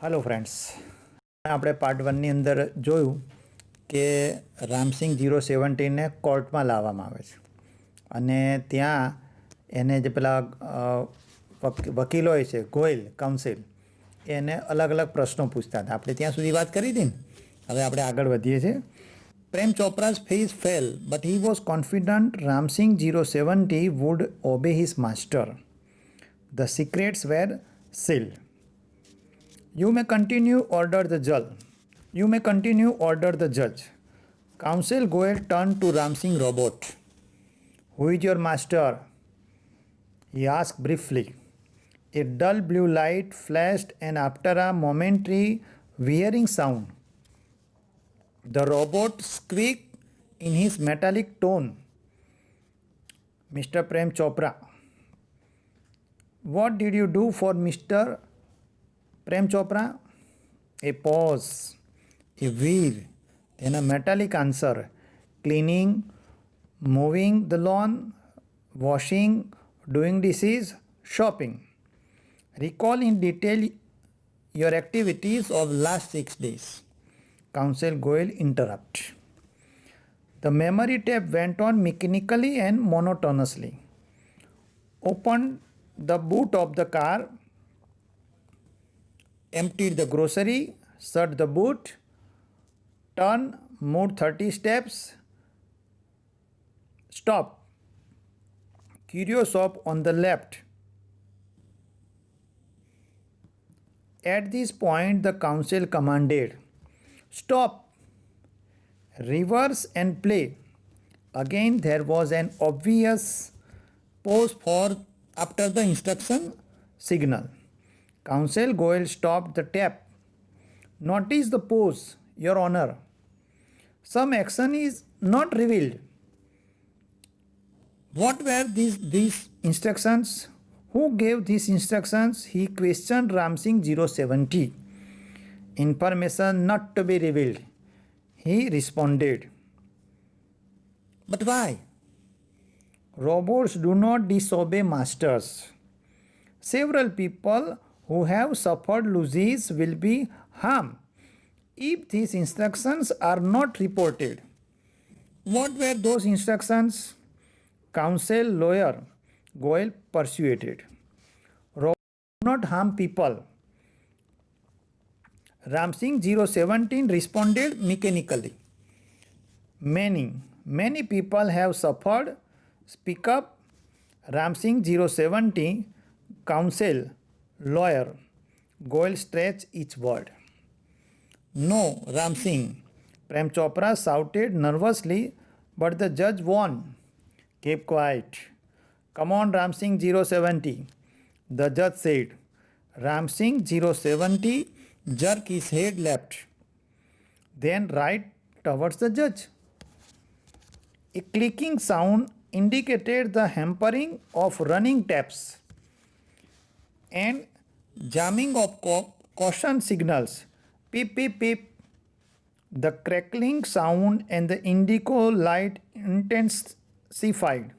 Hello friends, આપણે part 1ની અંદર જોયું કે રામસિંગ 017ને કોર્ટમાં લાવવામાં આવે છે અને ત્યાં એને જે પેલા વકીલો હોય છે ગોયલ કાઉન્સિલ એને અલગ અલગ પ્રશ્નો પૂછતા હતા. આપણે ત્યાં સુધી વાત કરી હતી ને. હવે આપણે આગળ વધીએ છીએ. પ્રેમ ચોપરા's face fell, but he was confident Ramsing 070 would obey his master. The secrets were sealed. You may continue, ordered the judge. You may continue, ordered the judge. Counsel Goel turned to Ramsing Robot. Who is your master? He asked briefly. A dull blue light flashed, and after a momentary whirring sound, the robot squeaked in his metallic tone. Mr. Prem Chopra, what did you do for Mr. Prem Chopra? A pause, a whir, then a metallic answer. Cleaning, mowing the lawn, washing, doing dishes, shopping. Recall in detail your activities of last 6 days. Counsel Goel interrupt. The memory tape went on mechanically and monotonously. Opened the boot of the car, emptied the grocery, shut the boot, turn, moved 30 steps, stop. Curio shop on the left. At this point, the counsel commanded, stop, reverse and play. Again, there was an obvious pause after the instruction signal. Counsel Goel stopped the tape. Notice the pause, Your Honor. Some action is not revealed. What were these instructions? Who gave these instructions? He questioned Ramsing 070. Information not to be revealed. He responded. But why? Robots do not disobey masters. Several people who have suffered losses will be harmed if these instructions are not reported. What were those instructions? Counsel lawyer Goel persuaded. Robots do not harm people. Ramsing 017 responded mechanically. Many people have suffered. Speak up. Ramsing 070, counsel, lawyer. Goel stretched each word. No, Ramsing, Prem Chopra shouted nervously, but the judge warned. Keep quiet. Come on, Ramsing 070, the judge said. Ramsing 070 jerked his head left, then right towards the judge. A clicking sound indicated the hampering of running taps and jamming of caution signals. Beep, beep, beep. The crackling sound and the indigo light intensified.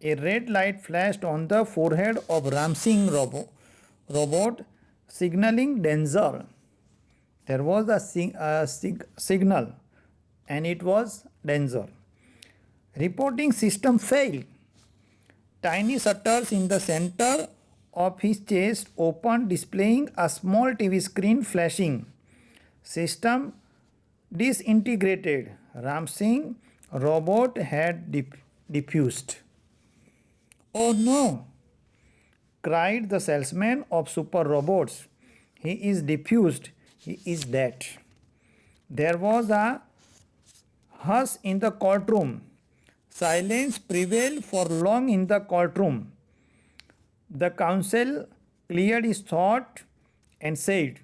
A red light flashed on the forehead of Ramsing robot, signaling danger. There was a signal, and it was danger. Reporting system failed. Tiny shutters in the center of his chest opened, displaying a small TV screen flashing. System disintegrated. Ramsing robot had diffused. Oh no, cried the salesman of super robots. He is diffused. He is dead. There was a hush in the courtroom. Silence prevailed for long in the courtroom. The counsel cleared his thought and said,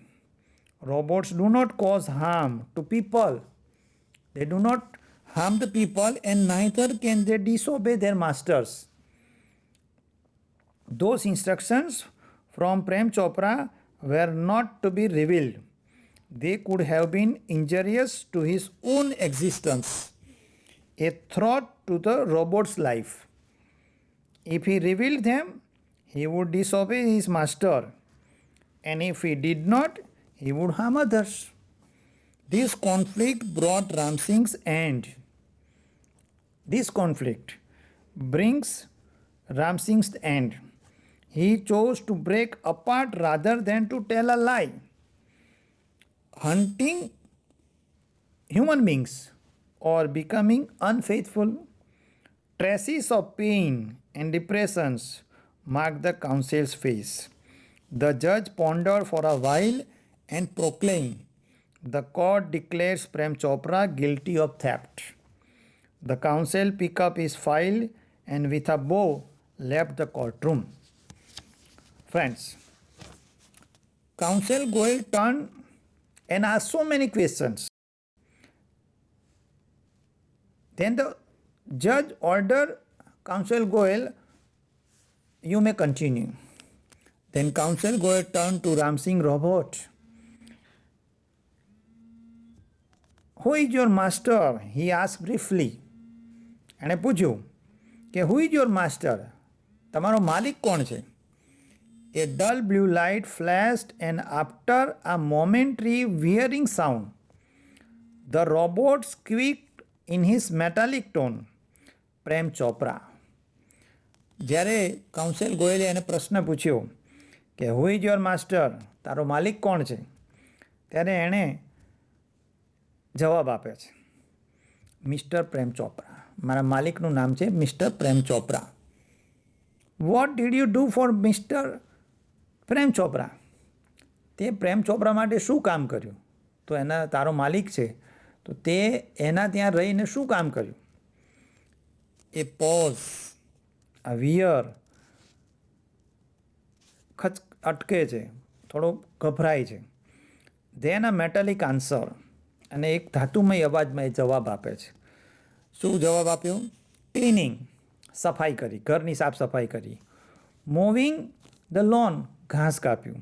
robots do not cause harm to people. They do not harm the people, and neither can they disobey their masters. Those instructions from Prem Chopra were not to be revealed. They could have been injurious to his own existence, a threat to the robot's life. If he revealed them, he would disobey his master, and if he did not, he would harm others. This conflict brought Ram Singh's end. This conflict brings Ram Singh's end. He chose to break apart rather than to tell a lie. Hunting human beings or becoming unfaithful, traces of pain and depressions marked the council's face. The judge pondered for a while and proclaimed, "The court declares Prem Chopra guilty of theft." The counsel picked up his file and with a bow left the courtroom. Friends, Counsel Goel turned and asked so many questions. Then the judge ordered Counsel Goel, "You may continue." Then Counsel Goel turned to Ram Singh Robot. "Who is your master?" he asked briefly. એણે પૂછ્યું કે "Who is your master?" તમારો માલિક કોણ છે? A dull blue light flashed and after a momentary whirring sound, the robot squeaked in his metallic tone, "Prem Chopra." જ્યારે council ગોયલે એને પ્રશ્ન પૂછ્યો કે "Who is your master?" તારો માલિક કોણ છે? ત્યારે એણે જવાબ આપે છે, "મિસ્ટર પ્રેમ ચોપરા." મારા માલિકનું નામ છે mister Prem Chopra. "What did you do for mister Prem Chopra?" તે પ્રેમ ચોપરા માટે શું કામ કર્યું? તો એના તારો માલિક છે તો તે એના ત્યાં રહીને શું કામ કર્યું? એ પોઝ, આ વિયર અટકે છે, થોડો ગભરાય છે. ધેન અ મેટાલિક આન્સર, અને એક ધાતુમય અવાજમાં એ જવાબ આપે છે. શું જવાબ આપ્યો? ક્લિનિંગ, સફાઈ કરી, ઘરની સાફ સફાઈ કરી. મૂવિંગ ધ લોન, ઘાસ કાપ્યું.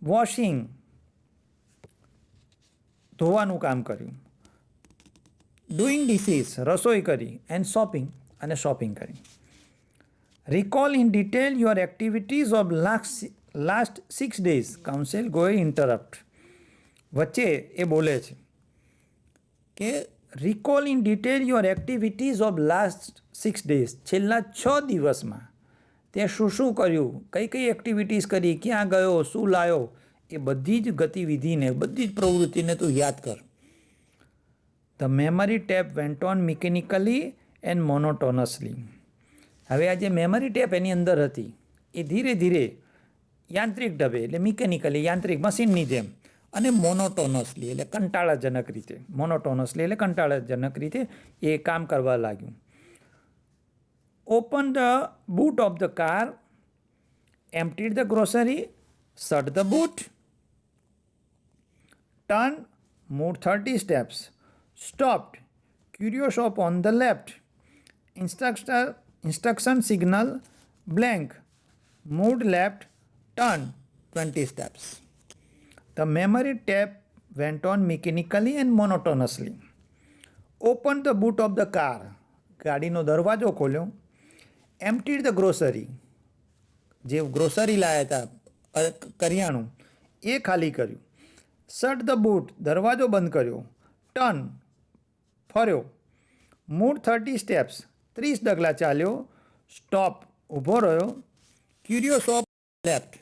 વોશિંગ, ધોવાનું કામ કર્યું. ડુઈંગ ડિશિસ, રસોઈ કરી. એન્ડ શોપિંગ, અને શોપિંગ કરી. Recall in detail your activities of last 6 days. Council Goyal interrupt. વચ્ચે એ બોલે છે કે recall in detail your activities of last 6 days. છેલ્લા 6 દિવસમાં તે શું શું કર્યું, કઈ કઈ એક્ટિવિટીઝ કરી, ક્યાં ગયો, શું લાયો, એ બધી જ ગતિવિધિને, બધી જ પ્રવૃત્તિને તું યાદ કર. The memory tape went on mechanically and monotonously. હવે આ જે મેમરી ટેપ એની અંદર હતી એ ધીરે ધીરે યાંત્રિક ઢબે, એટલે મિકેનિકલી, યાંત્રિક, મશીનની જેમ, અને મોનોટોનસલી એટલે કંટાળાજનક રીતે, મોનોટોનસલી એટલે કંટાળાજનક રીતે એ કામ કરવા લાગ્યું. Open the boot of the car, emptied the grocery, shut the boot, turn, move 30 steps, stopped, curio shop on the left, instruction signal, blank, moved left, turn 20 steps. The memory tap went on mechanically and monotonously. Opened the boot of the car, ગાડીનો દરવાજો ખોલ્યો. Emptied the grocery, જે grocery લાયા હતા, કરિયાણું, એ ખાલી કર્યું. Shut the boot, દરવાજો બંધ કર્યો. Turn, ફર્યો. Moved 30 steps, 30 ડગલા ચાલ્યો. સ્ટોપ, ઊભો રહ્યો. ક્યુરિયો શોપ લેફ્ટ,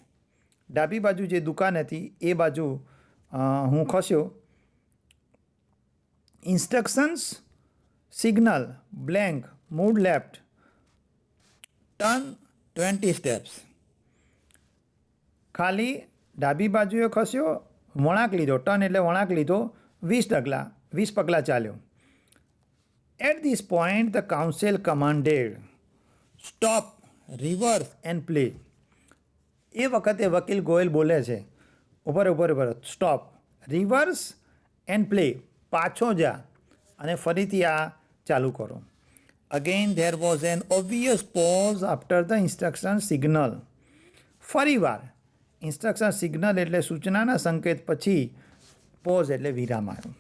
ડાબી બાજુ જે દુકાન હતી એ બાજુ હું ખસ્યો. Instructions signal blank, move left, turn 20 steps. ખાલી ડાબી બાજુએ ખસ્યો, વળાંક લીધો. ટર્ન એટલે વળાંક લીધો. 20 પગલાં ચાલ્યો. At this point, the council commanded, "Stop, reverse and play." એ વખતે વકીલ ગોયલ બોલે છે, ઉપર, સ્ટોપ, રિવર્સ એન્ડ પ્લે, પાછો જા અને ફરીથી આ ચાલુ કરો. Again there was an obvious pause after the instruction signal. ફરીવાર ઇન્સ્ટ્રક્શન સિગ્નલ એટલે સૂચનાના સંકેત પછી પોઝ એટલે વિરામ આવ્યો.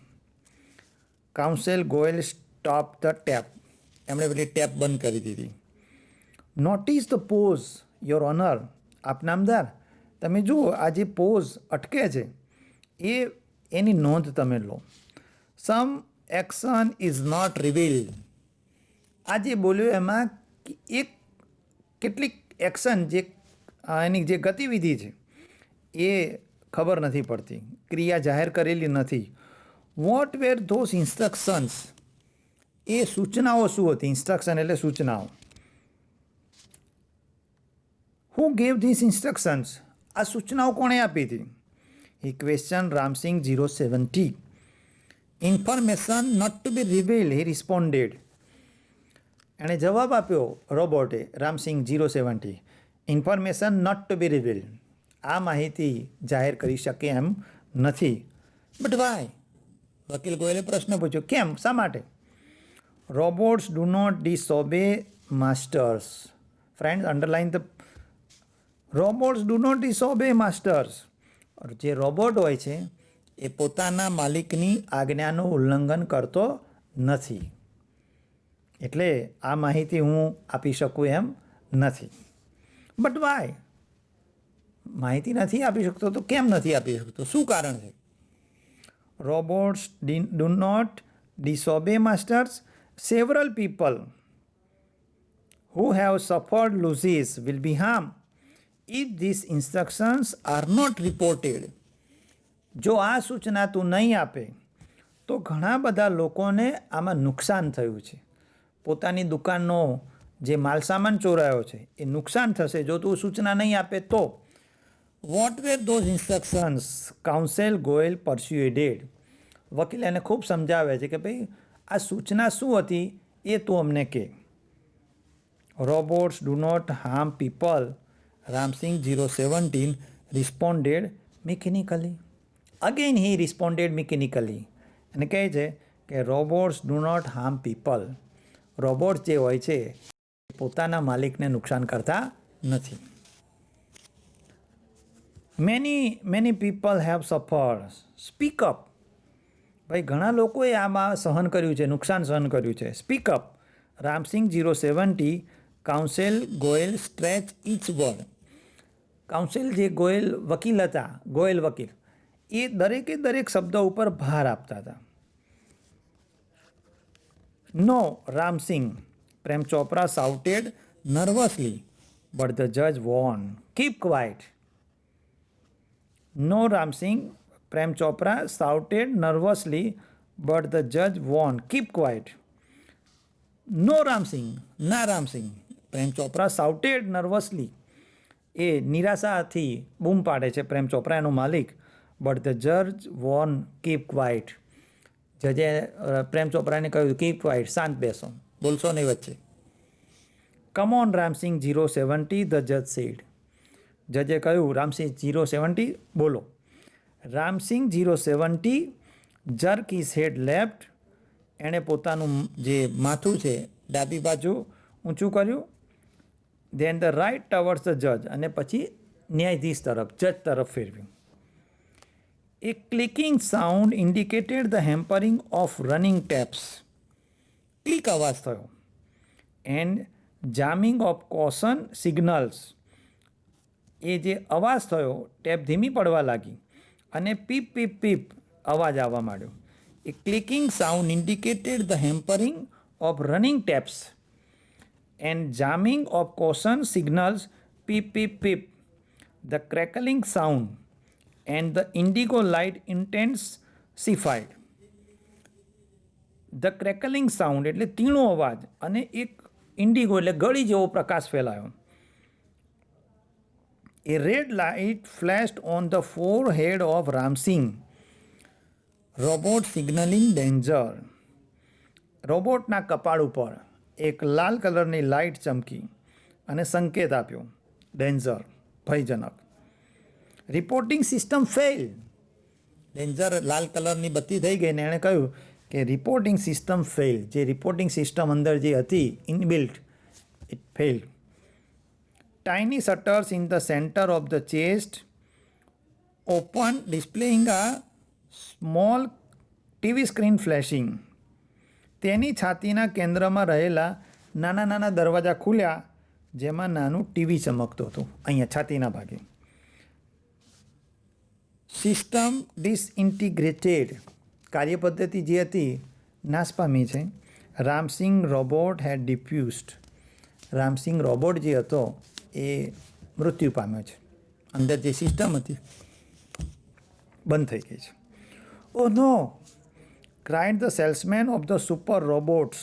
Council Goyal stop the tape, એમણે પેલી ટેપ બંધ કરી દીધી. Notice the pause your honour, આપ નામદાર, તમે જુઓ આ જે પોઝ અટકે છે એની નોંધ તમે લો. સમ એક્શન ઇઝ નોટ રિવીલ્ડ. આ જે બોલ્યો એમાં એક કેટલીક એક્શન જે એની જે ગતિવિધિ છે એ ખબર નથી પડતી, ક્રિયા જાહેર કરેલી નથી. What were those instructions. એ સૂચનાઓ શું હતી? ઇન્સ્ટ્રક્શન એટલે સૂચનાઓ. Who gave this instructions. આ સૂચનાઓ કોણે આપી હતી? He question Ramsingh 070. Information not to be revealed he responded. એણે જવાબ આપ્યો રોબોટે Ramsingh 070. Information not to be revealed. આ માહિતી જાહેર કરી શકે એમ નથી. But why? વકીલ ગોયલે પ્રશ્ન પૂછ્યો, કેમ, શા માટે? Robots do not disobey masters. Friend, underline the robots do not disobey masters. જે રોબોટ હોય છે એ પોતાના માલિકની આજ્ઞાનું ઉલ્લંઘન કરતો નથી. એટલે આ માહિતી હું આપી શકું એમ નથી. But Y? માહિતી નથી આપી શકતો તો કેમ નથી આપી શકતો? શું કારણ છે? Robots do not disobey masters. Several people who have suffered losses will be harmed if these instructions are not reported. જો આ સૂચના તું નહીં આપે તો ઘણા બધા લોકોને આમાં નુકસાન થયું છે. પોતાની દુકાનનો જે માલસામાન ચોરાયો છે એ નુકસાન થશે જો તું સૂચના નહીં આપે તો. What were those instructions? Counsel Goyal persuaded. વકીલ એને ખૂબ સમજાવે છે કે ભાઈ આ સૂચના શું હતી એ તું અમને કહે. Robots do not harm people. Ram Singh 017 responded mechanically. Again he responded mechanically. અને કહે છે કે robots do not harm people. Robots જે હોય છે પોતાના માલિકને નુકસાન કરતા નથી. Many people have suffered. Speak up. ભાઈ ઘણા લોકોએ આમાં સહન કર્યું છે, નુકસાન સહન કર્યું છે. Speak up. Ramsingh 070. Counsel Goyal stretch each word. Counsel જે ગોયલ વકીલ હતા, ગોયલ વકીલ, એ દરેકે દરેક શબ્દ ઉપર ભાર આપતા હતા. No Ramsingh, Prem Chopra shouted nervously, but the જજ warned, keep quiet. No Ramsingh, Prem Chopra shouted nervously, but the જજ warned, keep quiet. No Ramsingh, ના રામસિંગ, પ્રેમ ચોપરા શાઉટેડ નર્વસલી. એ નિરાશાથી બૂમ પાડે છે પ્રેમ ચોપરા એનો માલિક. બટ ધ જજ વોર્ન, કીપ ક્વાઇટ. જજે પ્રેમ ચોપરાને કહ્યું કીપ ક્વાઇટ, શાંત બેસો, બોલશો નહીં વચ્ચે. કમ ઓન રામસિંગ 070, ધ જજ સેડ. જજે કહ્યું રામસિંગ 070 બોલો. Ramsingh 070 jerk his head left. એણે પોતાનું જે માથું છે ડાબી બાજુ ઊંચું કર્યું. Then the right towards the જજ. અને પછી ન્યાયાધીશ તરફ, જજ તરફ ફેરવ્યું. A clicking sound indicated the hampering of running taps. Click અવાજ થયો. And jamming of caution signals. એ જે અવાજ થયો ટેપ ધીમી પડવા લાગી અને પીપ પીપ પીપ અવાજ આવવા માંડ્યો. A clicking sound indicated the hampering of running taps and jamming of caution signals, peep peep peep. The crackling sound and the indigo light intensified. The crackling sound એટલે તીણો અવાજ અને એક ઇન્ડિગો એટલે ગળી જેવો પ્રકાશ ફેલાયો. A red light flashed on the forehead of Ramsing. Robot signaling danger. રોબોટના કપાળ ઉપર એક લાલ કલરની લાઇટ ચમકી અને સંકેત આપ્યો, ડેન્જર, ભયજનક. Reporting system fail. ડેન્જર લાલ કલરની બત્તી થઈ ગઈ ને એણે કહ્યું કે રિપોર્ટિંગ સિસ્ટમ ફેલ. જે રિપોર્ટિંગ સિસ્ટમ અંદર જે હતી inbuilt, it failed. Tiny shutters in the center of the chest open, displaying a small TV screen flashing. તેની છાતીના કેન્દ્રમાં રહેલા નાના નાના દરવાજા ખુલ્યા જેમાં નાનું ટીવી ચમકતું હતું અહીંયા છાતીના ભાગે. સિસ્ટમ ડિસઇન્ટિગ્રેટેડ, કાર્યપદ્ધતિ જે હતી નાશ પામી છે. રામસિંગ રોબોટ હેડ ડિફ્યુઝડ, રામસિંગ રોબોટ જે હતો એ મૃત્યુ પામ્યો છે. અંદર જે સિસ્ટમ હતી બંધ થઈ ગઈ છે. Oh no, cried the salesman of the super robots.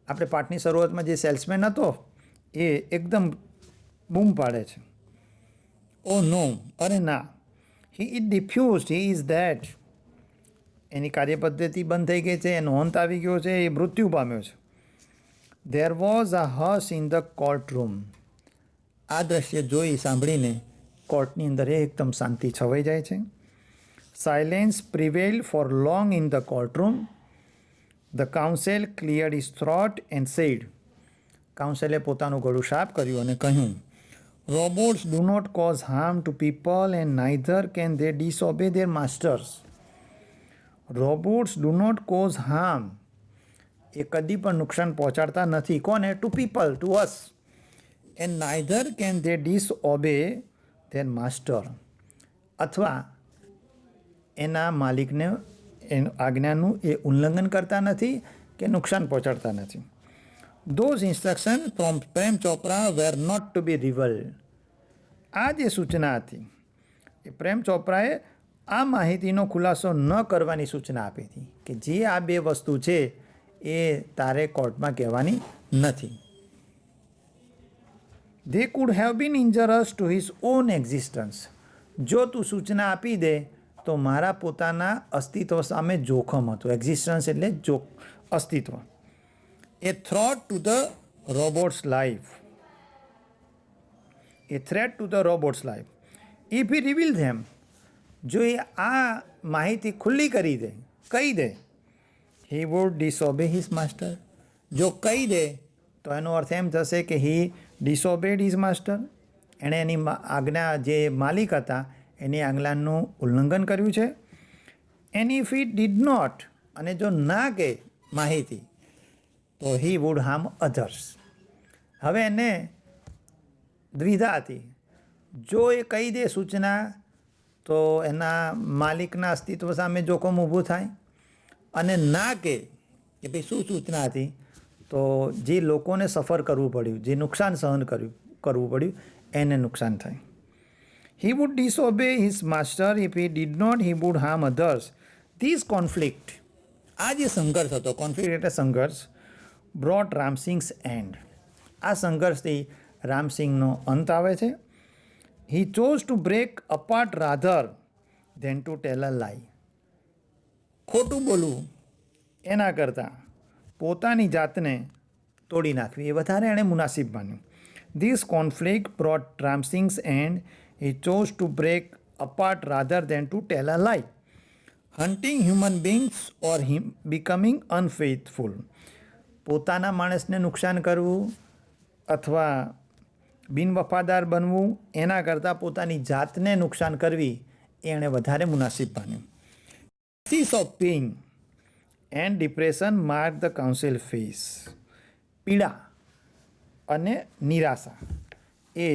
આપણે પાઠની શરૂઆતમાં જે સેલ્સમેન હતો એ એકદમ બૂમ પાડે છે. ઓ નો, અરે ના. He is defused, he is that. એની કાર્યપદ્ધતિ બંધ થઈ ગઈ છે, એનો અંત આવી ગયો છે, એ મૃત્યુ પામ્યો છે. There was a hush in the courtroom. આ દ્રશ્ય જોઈ સાંભળીને કોર્ટની અંદર એકદમ શાંતિ છવાઈ જાય છે. Silence prevailed for long in the courtroom. The counsel cleared his throat and said. કાઉન્સેલે પોતાનું ગળું સાફ કર્યું અને કહ્યું, robots do not cause harm to people and neither can they disobey their masters. Robots do not cause harm, એ કદી પણ નુકસાન પહોંચાડતા નથી. કોને? To people, to us. And neither can they disobey their master, અથવા એના માલિકને આજ્ઞાનું એ ઉલ્લંઘન કરતા નથી કે નુકસાન પહોંચાડતા નથી. Those instruction from Prem Chopra were not to be revealed. આ જે સૂચના હતી એ પ્રેમ ચોપરાએ આ માહિતીનો ખુલાસો ન કરવાની સૂચના આપી હતી કે જે આ બે વસ્તુ છે એ તારે કોર્ટમાં કહેવાની નથી. They could have been injurious to his own existence. જો તું સૂચના આપી દે તો મારા પોતાના અસ્તિત્વ સામે જોખમ હતું. એક્ઝિસ્ટન્સ એટલે અસ્તિત્વ. A threat to the robots life. A threat to the robots life. If he reveal them, જો એ આ માહિતી ખુલ્લી કરી દે, કહી દે, he would disobey his master. જો કહી દે તો એનો અર્થ એમ થશે કે હી ડિસઓબેડ હિઝ માસ્ટર. એણે એની આજ્ઞા, જે માલિક હતા એની આજ્ઞાનું ઉલ્લંઘન કર્યું છે. And if he did not, અને જો ના કહે માહિતી, તો હી વુડ હાર્મ અધર્સ. હવે એને દ્વિધા હતી. જો એ કહી દે સૂચના તો એના માલિકના અસ્તિત્વ સામે જોખમ ઊભું થાય, અને ના કે ભાઈ શું સૂચના હતી, તો જે લોકોને સફર કરવું પડ્યું, જે નુકસાન સહન કરવું પડ્યું, એને નુકસાન થાય. He would disobey his master if he did not, he would harm others. This conflict, આ જે સંઘર્ષ હતો, કોન્ફ્લિક્ટ એટલે સંઘર્ષ, બ્રોટ રામસિંગ્સ એન્ડ. આ સંઘર્ષથી રામસિંગનો અંત આવે છે. He chose to break apart rather than to tell a lie. ખોટું બોલવું એના કરતાં પોતાની જાતને તોડી નાખવી એ વધારે એણે મુનાસિબ માન્યું. This conflict brought Ramsingh's end. He chose to break apart rather than to tell a lie. Hunting human beings or becoming unfaithful. પોતાના માણસને નુકસાન કરવું અથવા બિનવફાદાર બનવું એના કરતાં પોતાની જાતને નુકસાન કરવી એ એણે વધારે મુનાસિબ માન્યું. Crisis of pain and depression mark the council face. પીડા અને નિરાશા એ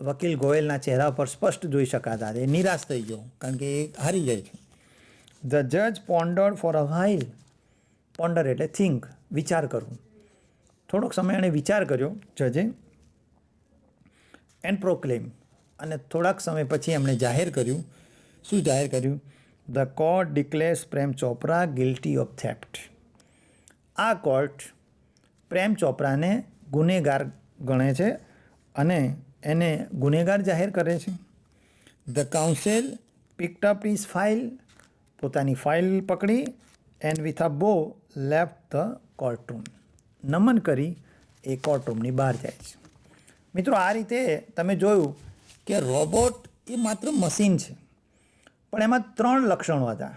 વકીલ ગોયલના ચહેરા પર સ્પષ્ટ જોઈ શકાતા. એ નિરાશ થઈ ગયો કારણ કે એ હારી જાય છે. ધ જજ પોન્ડર્ડ ફોર અ વ્હાઇલ. પોન્ડર એટલે થિંક, વિચાર કરવું. થોડોક સમય એણે વિચાર કર્યો જજે. એન્ડ પ્રોક્લેમ, અને થોડાક સમય પછી એમણે જાહેર કર્યું. શું જાહેર કર્યું? The court declares Prem Chopra guilty of theft. આ કોર્ટ પ્રેમ ચોપરાને ગુનેગાર ગણે છે અને એને ગુનેગાર જાહેર કરે છે. The council picked up his file. પોતાની ફાઇલ પકડી and with a bow left the courtroom. નમન કરી એ કોર્ટરૂમની બહાર જાય છે. મિત્રો, આ રીતે તમે જોયું કે રોબોટ એ માત્ર મશીન છે, પણ એમાં 3 લક્ષણો હતા.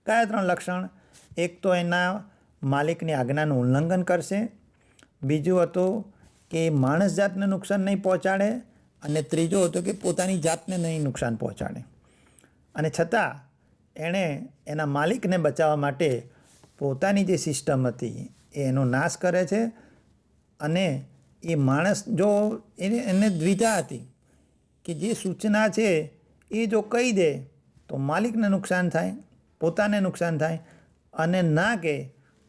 કયા 3 લક્ષણ? એક તો એના માલિકની આજ્ઞાનું ઉલ્લંઘન કરશે, બીજું હતું કે માણસ જાતને નુકસાન નહીં પહોંચાડે, અને ત્રીજો હતો કે પોતાની જાતને નહીં નુકસાન પહોંચાડે. અને છતાં એણે એના માલિકને બચાવવા માટે પોતાની જે સિસ્ટમ હતી એનો નાશ કરે છે. અને એ માણસ, જો એને દ્વિધા હતી કે જે સૂચના છે એ જો કહી દે તો માલિકને નુકસાન થાય, પોતાને નુકસાન થાય, અને ના કહે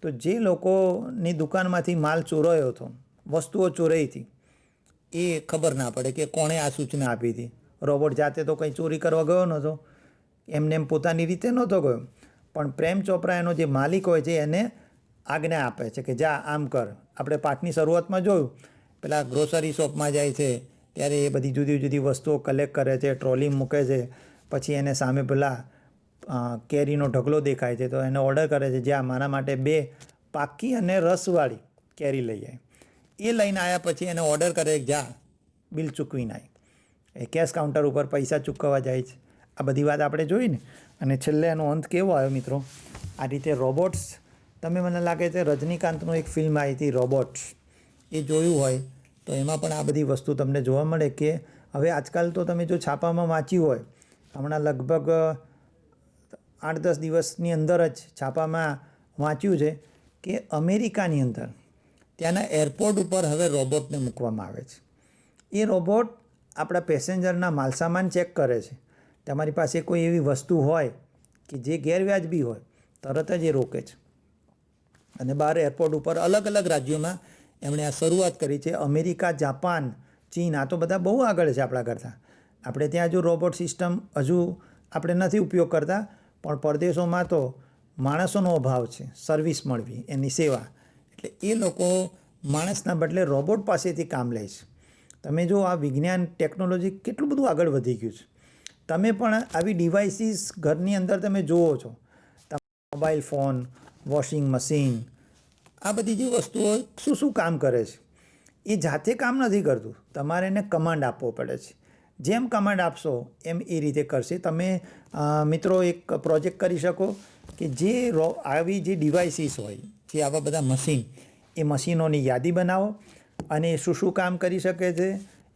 તો જે લોકોની દુકાનમાંથી માલ ચોરાયો હતો, વસ્તુઓ ચોરાઈ હતી, એ ખબર ના પડે કે કોણે આ સૂચના આપી હતી. રોબોટ જાતે તો કંઈ ચોરી કરવા ગયો નહોતો, એમને એમ પોતાની રીતે નહોતો ગયો, પણ પ્રેમ ચોપરા એનો જે માલિક હોય છે એને આજ્ઞા આપે છે કે જા આમ કર. આપણે પાઠની શરૂઆતમાં જોયું, પેલા ગ્રોસરી શોપમાં જાય છે ત્યારે એ બધી જુદી જુદી વસ્તુઓ કલેક્ટ કરે છે, ટ્રોલી મૂકે છે, પછી એને સામે પેલા કેરીનો ઢગલો દેખાય છે તો એને ઓર્ડર કરે છે, જ્યાં મારા માટે 2 પાકી અને રસવાળી કેરી લઈ આવે. એ લઈને આવ્યા પછી એને ઓર્ડર કરે જા બિલ ચૂકવીને આવી. એ કેશ કાઉન્ટર ઉપર પૈસા ચૂકવવા જાય છે. આ બધી વાત આપણે જોઈ ને. અને છેલ્લે એનો અંત કેવો આવ્યો મિત્રો? આ રીતે રોબોટ્સ, તમે મને લાગે છે રજનીકાંતનું એક ફિલ્મ આવી હતી રોબોટ્સ, એ જોયું હોય તો એમાં પણ આ બધી વસ્તુ તમને જોવા મળે કે હવે આજકાલ તો તમે જો છાપામાં વાંચ્યું હોય, હમણાં લગભગ 8-10 દિવસની અંદર જ છાપામાં વાંચ્યું છે કે અમેરિકાની અંદર ત્યાંના એરપોર્ટ ઉપર હવે રોબોટને મૂકવામાં આવે છે. એ રોબોટ આપણા પેસેન્જરના માલસામાન ચેક કરે છે. તમારી પાસે કોઈ એવી વસ્તુ હોય કે જે ગેરવ્યાજબી હોય, તરત જ એ રોકે છે. અને બહાર એરપોર્ટ ઉપર અલગ અલગ રાજ્યોમાં એમણે આ શરૂઆત કરી છે. અમેરિકા, જાપાન, ચીન, આ તો બધા બહુ આગળ છે આપણા કરતાં. આપણે ત્યાં જો રોબોટ સિસ્ટમ હજુ આપણે નથી ઉપયોગ કરતા, પણ પરદેશોમાં તો માણસોનો અભાવ છે, સર્વિસ મળવી, એની સેવા. એટલે એ લોકો માણસના બદલે રોબોટ પાસેથી કામ લે છે. તમે જો આ વિજ્ઞાન, ટેકનોલોજી કેટલું બધું આગળ વધી ગયું છે. તમે પણ આવી ડિવાઇસીસ ઘરની અંદર તમે જુઓ છો, મોબાઈલ ફોન, વોશિંગ મશીન, આ બધી જે વસ્તુઓ શું શું કામ કરે છે, એ જાતે કામ નથી કરતું. તમારે એને કમાન્ડ આપવો પડે છે. જેમ કમાન્ડ આપશો એમ એ રીતે કરશે. તમે મિત્રો એક પ્રોજેક્ટ કરી શકો કે જે આવી જે ડિવાઇસીસ હોય, જે આવા બધા મશીન, એ મશીનોની યાદી બનાવો અને શું શું કામ કરી શકે છે,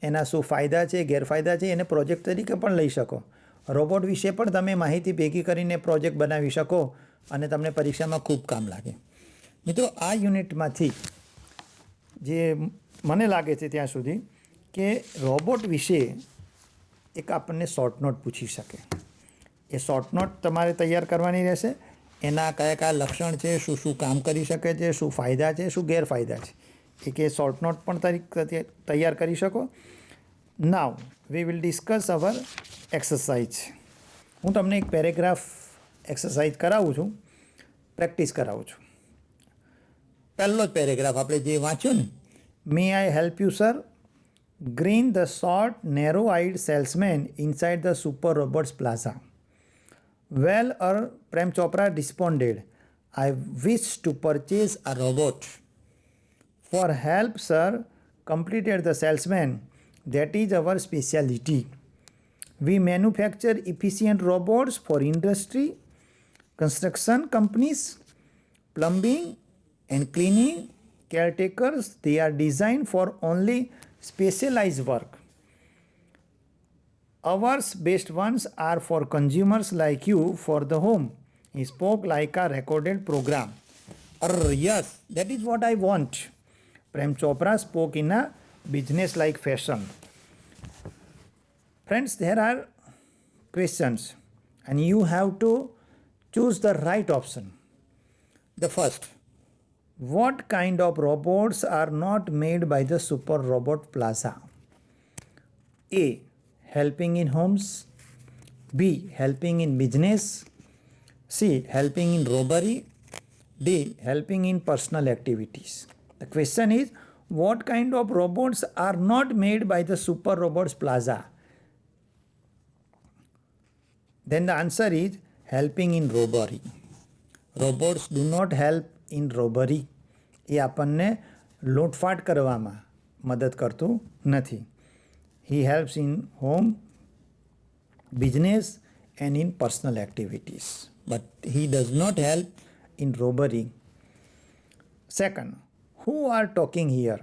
એના શું ફાયદા છે, ગેરફાયદા છે, એને પ્રોજેક્ટ તરીકે પણ લઈ શકો. રોબોટ વિશે પણ તમે માહિતી ભેગી કરીને પ્રોજેક્ટ બનાવી શકો અને તમને પરીક્ષામાં ખૂબ કામ લાગે. મિત્રો, આ યુનિટમાંથી જે મને લાગે છે ત્યાં સુધી કે રોબોટ વિશે એક આપણને શોર્ટ નોટ પૂછી શકે. એ શોર્ટ નોટ તમારે તૈયાર કરવાની રહેશે. એના કયા કયા લક્ષણ છે, શું શું કામ કરી શકે છે, શું ફાયદા છે, શું ગેરફાયદા છે, એ કે શોર્ટ નોટ પણ તૈયાર કરી શકો. Now we will discuss our exercise. હું તમને એક પેરેગ્રાફ એક્સરસાઇઝ કરાવું છું, પ્રેક્ટિસ કરાવું છું. પહેલો જ પેરેગ્રાફ આપણે જે વાંચ્યો ને, may I help you sir, grinned the short narrow-eyed salesman inside the Super Robots Plaza. Well, Prem Chopra responded, I wish to purchase a robot. For help, sir, completed the salesman. That is our specialty. We manufacture efficient robots for industry, construction companies, plumbing and cleaning, caretakers. They are designed for only specialized work. Ours best ones are for consumers like you for the home. He spoke like a recorded program. Yes, that is what I want. Prem Chopra spoke in a business-like fashion. Friends, there are questions and you have to choose the right option. The first, what kind of robots are not made by the Super Robot Plaza? A. Helping in homes. B. Helping in business. C. Helping in robbery. D. Helping in personal activities. The question is, what kind of robots are not made by the Super Robots Plaza? Then the answer is helping in robbery. Robots do not help in robbery. એ આપણને લૂંટફાટ કરવામાં મદદ કરતું નથી. He helps in home, business and in personal activities. But he does not help in robbery. Second, who are talking here?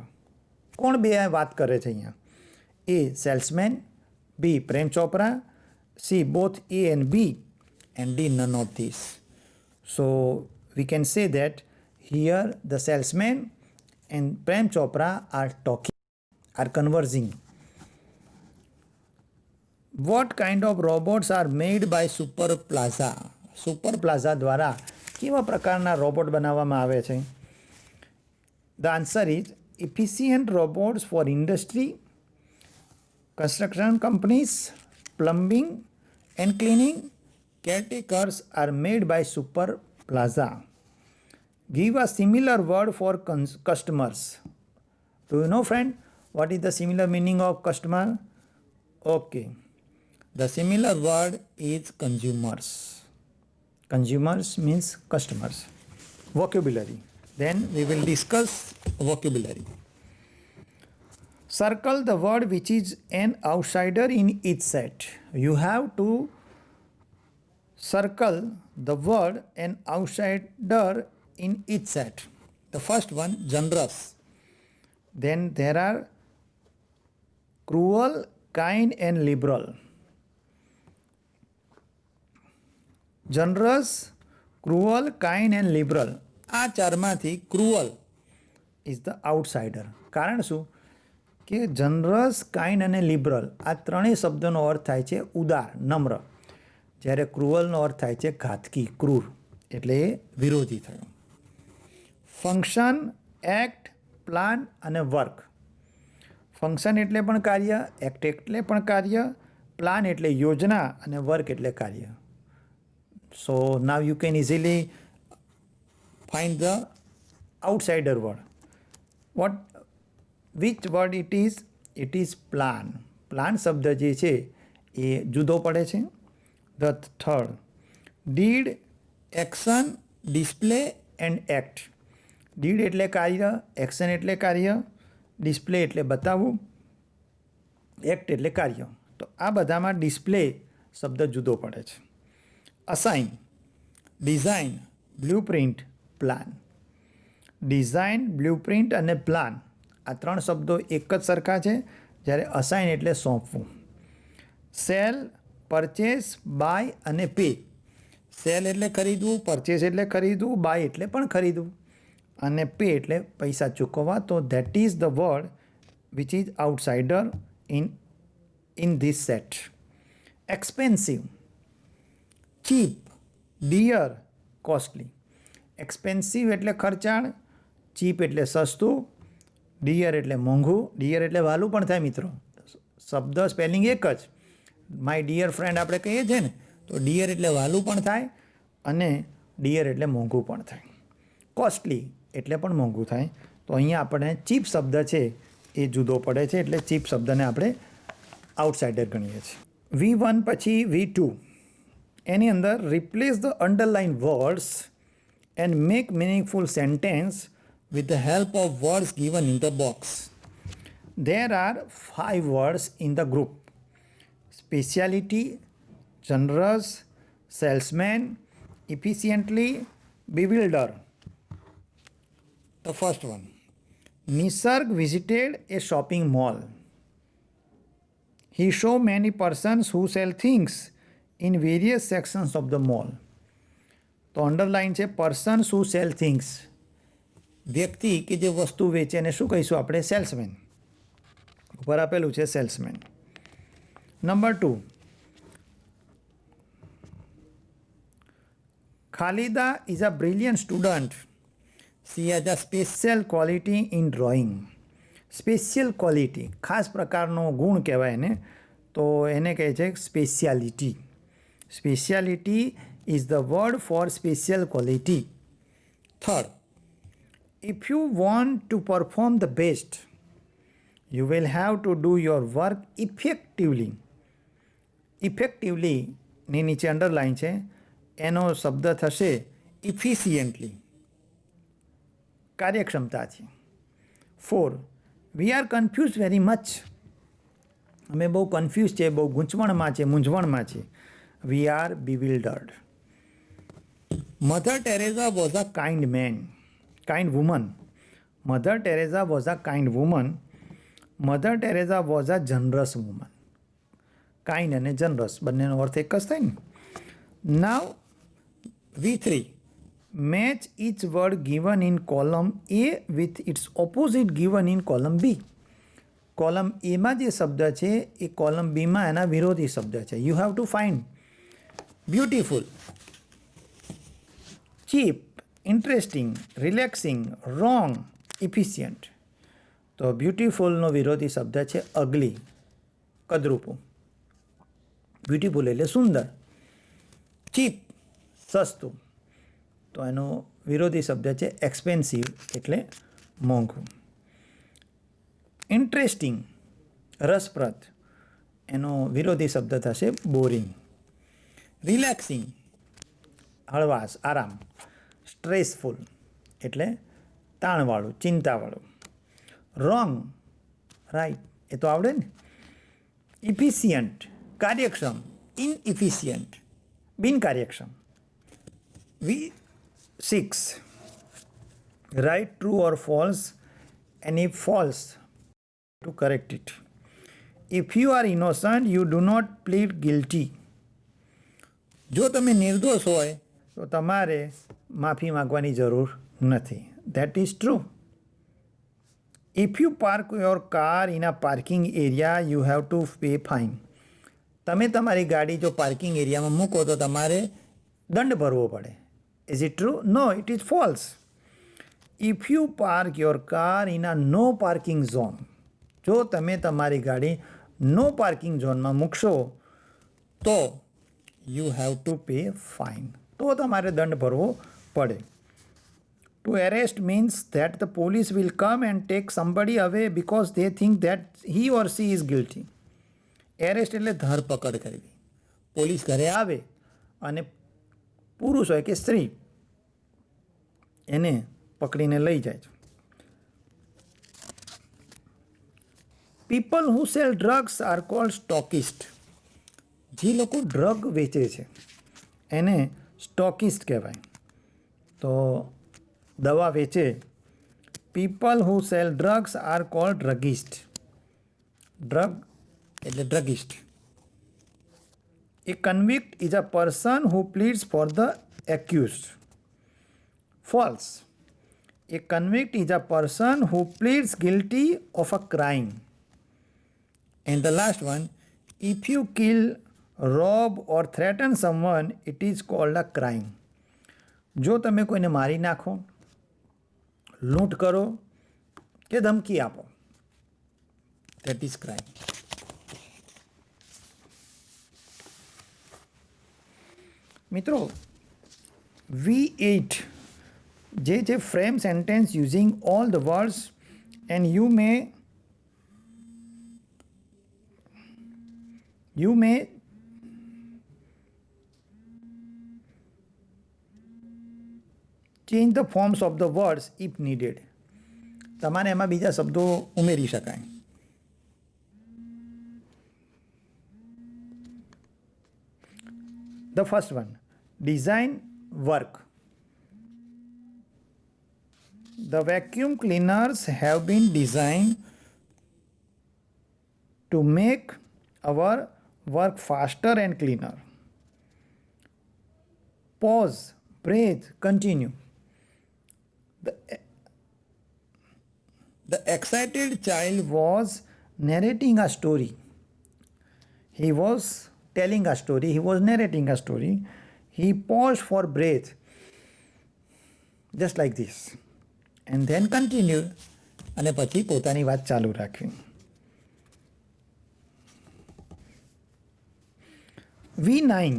કોણ બે વાત કરે છે અહીંયા? A. Salesman. B. Prem Chopra. C. Both A and B. And D. None of these. So we can say that here the salesman and Prem Chopra are talking, are conversing. What kind of robots are made by super plaza? Super plaza દ્વારા કેવા પ્રકારના robot બનાવવામાં આવે છે? The answer is efficient robots for industry, construction companies, plumbing and cleaning caretakers are made by Super Plaza. Give a similar word for customers. Do you know, friend, what is the similar meaning of customer? Okay. The similar word is consumers. Consumers means customers. Vocabulary. Then we will discuss vocabulary. Circle the word which is an outsider in each set. You have to circle the word an outsider in each set. The first one, generous. Then there are cruel, kind and liberal. Generous, cruel, kind and liberal. આ ચારમાંથી cruel is the outsider. કારણ શું? કે જનરસ, kind અને liberal આ ત્રણેય શબ્દોનો અર્થ થાય છે ઉદાર, નમ્ર, જ્યારે ક્રુઅલનો અર્થ થાય છે ઘાતકી, ક્રૂર, એટલે એ વિરોધી થયો. ફંક્શન, એક્ટ, પ્લાન અને વર્ક. ફંક્શન એટલે પણ કાર્ય, એક્ટ એટલે પણ કાર્ય, પ્લાન એટલે યોજના અને વર્ક એટલે કાર્ય. So now you can easily find the outsider word. What which word it is? It is plan. Plan શબ્દ જે છે એ જુદો પડે છે. The third, deed, action, display and act. Deed એટલે કાર્ય, એક્શન એટલે કાર્ય, ડિસ્પ્લે એટલે બતાવવું, એક્ટ એટલે કાર્ય. તો આ બધામાં ડિસ્પ્લે શબ્દ જુદો પડે છે. Assign, design, blueprint, plan. Design, blueprint અને પ્લાન આ ત્રણ શબ્દો એક જ સરખા છે, જ્યારે અસાઇન એટલે સોંપવું. સેલ, પરચેસ, બાય અને પે. સેલ એટલે ખરીદવું, પરચેસ એટલે ખરીદવું, બાય એટલે પણ ખરીદવું અને પે એટલે પૈસા ચૂકવવા. તો that is the word which is outsider in this set. Expensive, cheap, dear, costly. Expensive એટલે ખર્ચાળ, ચીપ એટલે સસ્તું, ડિયર એટલે મોંઘું. ડિયર એટલે વહાલું પણ થાય મિત્રો, શબ્દ સ્પેલિંગ એક જ. માય ડિયર ફ્રેન્ડ આપણે કહીએ છીએ ને, તો ડિયર એટલે વહાલું પણ થાય અને ડિયર એટલે મોંઘું પણ થાય. કોસ્ટલી એટલે પણ મોંઘું થાય. તો અહીંયા આપણે ચીપ શબ્દ છે એ જુદો પડે છે, એટલે ચીપ શબ્દને આપણે આઉટસાઇડર ગણીએ છીએ. V1 પછી V2 એની અંદર replace the underline words and make meaningful sentence with the help of words given in the box. There are 5 words in the group: speciality, generous, salesman, efficiently, bewilder. The first one, Nisarg visited a shopping mall. He saw many persons who sell things in various sections of the mall. તો underline છે persons who sell things. વ્યક્તિ કે જે વસ્તુ વેચે એને શું કહીશું આપણે? સેલ્સમેન. ઉપર આપેલું છે salesman. Number 2, Khalida is a brilliant student. She has a special quality in drawing. Special quality, ખાસ પ્રકારનો ગુણ કહેવાય એને, તો એને કહે છે speciality. Speciality is the word for special quality. Third, if you want to perform the best, you will have to do your work effectively. Effectively ની નીચે અંડરલાઇન છે, એનો શબ્દ થશે efficiently, કાર્યક્ષમતાથી. 4, we are confused very much. અમે બહુ confuse છે, બહુ ગૂંચવણમાં છે, મૂંઝવણમાં છે. We are bewildered. Mother Teresa was a kind man. Kind woman. Mother Teresa was a kind woman. Mother Teresa was a generous woman. Kind and generous બંનેનો અર્થ એક જ થાય ને. Now V3, match each word given in column A with its opposite given in column B. Column એમાં જે શબ્દ છે એ column બીમાં એના વિરોધી શબ્દ છે. You have to find beautiful, cheap, interesting, relaxing, wrong, efficient. તો બ્યુટીફુલનો વિરોધી શબ્દ છે અગલી, કદરૂપું. બ્યુટીફુલ એટલે સુંદર. ચીપ, સસ્તું. તો એનો વિરોધી શબ્દ છે એક્સપેન્સિવ એટલે મોંઘું. ઇન્ટરેસ્ટિંગ, રસપ્રદ. એનો વિરોધી શબ્દ થશે બોરિંગ. રિલેક્સિંગ, હળવાશ, આરામ. સ્ટ્રેસફુલ એટલે તાણવાળું, ચિંતાવાળું. રોંગ, રાઈટ, એ તો આવડે ને. ઇફિશિયન્ટ, કાર્યક્ષમ. ઇનઇફિશિયન્ટ, બિનકાર્યક્ષમ. V6, write true or false, and if false, to correct it. If you are innocent, you do not plead guilty. જો તમે નિર્દોષ હોય તો તમારે માફી માંગવાની જરૂર નથી. That is true. If you park your car in a parking area, you have to pay fine. તમે તમારી ગાડી જો પાર્કિંગ એરિયામાં મૂકો તો તમારે દંડ ભરવો પડે. Is it true? No, it is false. If you park your car in a no parking zone, જો તમે તમારી ગાડી નો પાર્કિંગ ઝોનમાં મૂકશો તો you have to pay fine. તો તમારે દંડ ભરવો પડે. To arrest means that the police will come and take somebody away because they think that he or she is guilty. Arrest એટલે ધરપકડ કરવી. પોલીસ ઘરે આવે અને પુરુષ હોય કે સ્ત્રી એને પકડીને લઈ જાય છે. People who sell drugs are called stockist. જે લોકો ડ્રગ વેચે છે એને સ્ટોકિસ્ટ કહેવાય. તો દવા વેચે, people who sell drugs are called druggist. Drug એટલે druggist. A convict is a person who pleads for the accused. False. A convict is a person who pleads guilty of a crime. And the last one, if you kill, rob or threaten someone, it is called a crime. જો તમે કોઈને મારી નાખો, લૂંટ કરો કે ધમકી આપો, that is crime. મિત્રો, V8 જે frame sentence using all the words and you may change the forms of the words if needed. તમારે એમાં બીજા શબ્દો ઉમેરી શકાય. The first one, design, work. The vacuum cleaners have been designed to make our work faster and cleaner. Pause, breathe, continue. The excited child was narrating a story. He was telling a story. He was narrating a story. He paused for breath, just like this, and then continued. અને પછી પોતાની વાત ચાલુ રાખવી. V9,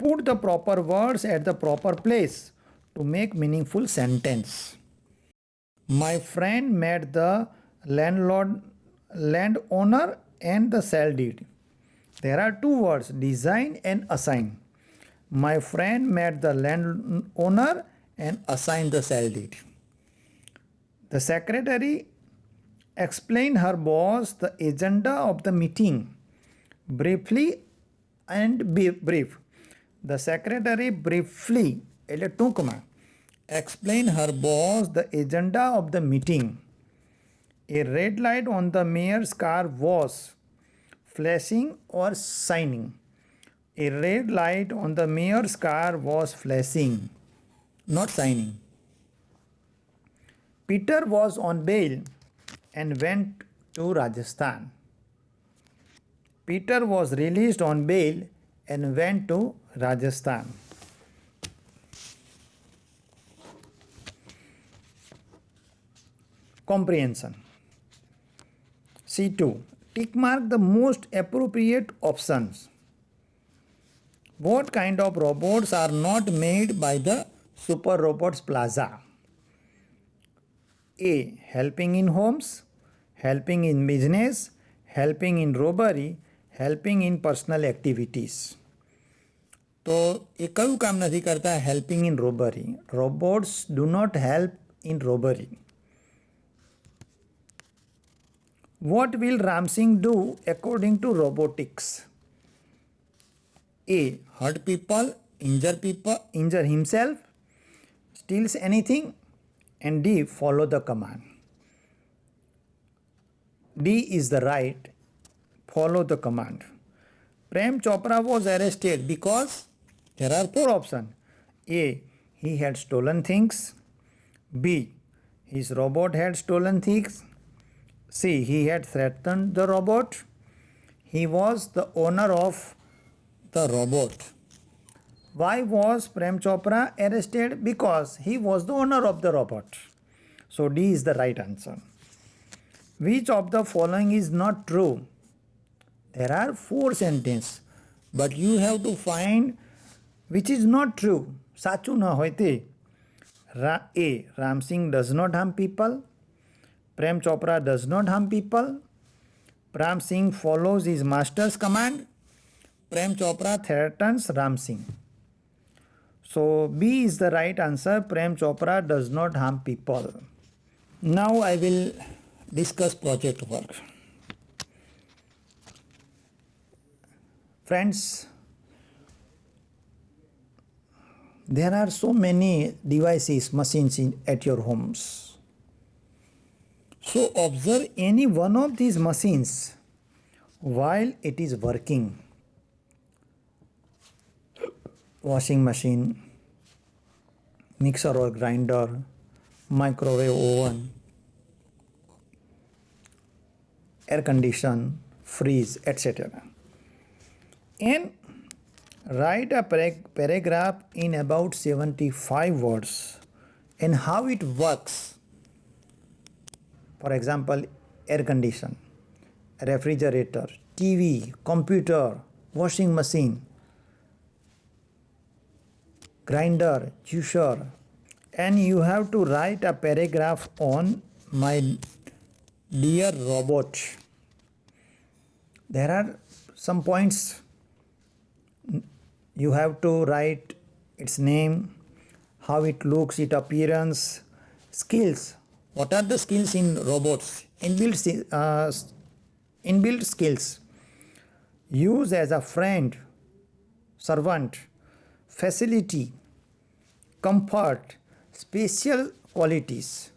put the proper words at the proper place to make meaningful sentence. My friend met the landowner and the sale deed. There are two words, design and assign. My friend met the landowner and assigned the sale deed. The secretary explained her boss the agenda of the meeting briefly and brief. The secretary briefly, એટલે ટૂંકમાં, explained her boss the agenda of the meeting. A red light on the mayor's car was flashing or shining. A red light on the mayor's car was flashing, not shining. Peter was on bail and went to Rajasthan. Peter was released on bail and went to Rajasthan. Comprehension. C2. Tick mark the most appropriate options. What kind of robots are not made by the Super Robots Plaza? A. Helping in homes, helping in business, helping in robbery, helping in personal activities. तो ये कયું काम नहीं करता है helping in robbery. Robots do not help in robbery. What will Ram Singh do according to robotics? A. Hurt people, injure himself, steals anything, and D. Follow the command. D is the right. Follow the command. Prem Chopra was arrested because there are four options. A. He had stolen things. B. His robot had stolen things. C. He had threatened the robot. He was the owner of the robot. Why was Prem Chopra arrested? Because he was the owner of the robot. So D is the right answer. Which of the following is not true? There are four sentences, but you have to find which is not true. Sachu na hoite. A. Ram Singh does not harm people. Prem Chopra does not harm people. Ram Singh follows his master's command. Prem Chopra threatens Ram Singh. So B is the right answer. Prem Chopra does not harm people. Now I will discuss project work. Friends, there are so many devices, machines at your homes. So observe any one of these machines while it is working. Washing machine, mixer or grinder, microwave oven, air condition, fridge, etc. And write a paragraph in about 75 words and how it works. For example, air condition, refrigerator, TV, computer, washing machine, grinder, juicer, and you have to write a paragraph on my dear robot. There are some points. You have to write its name, how it looks, its appearance, skills. What are the skills in robots? Inbuilt skills. Use as a friend, servant, facility, comfort, special qualities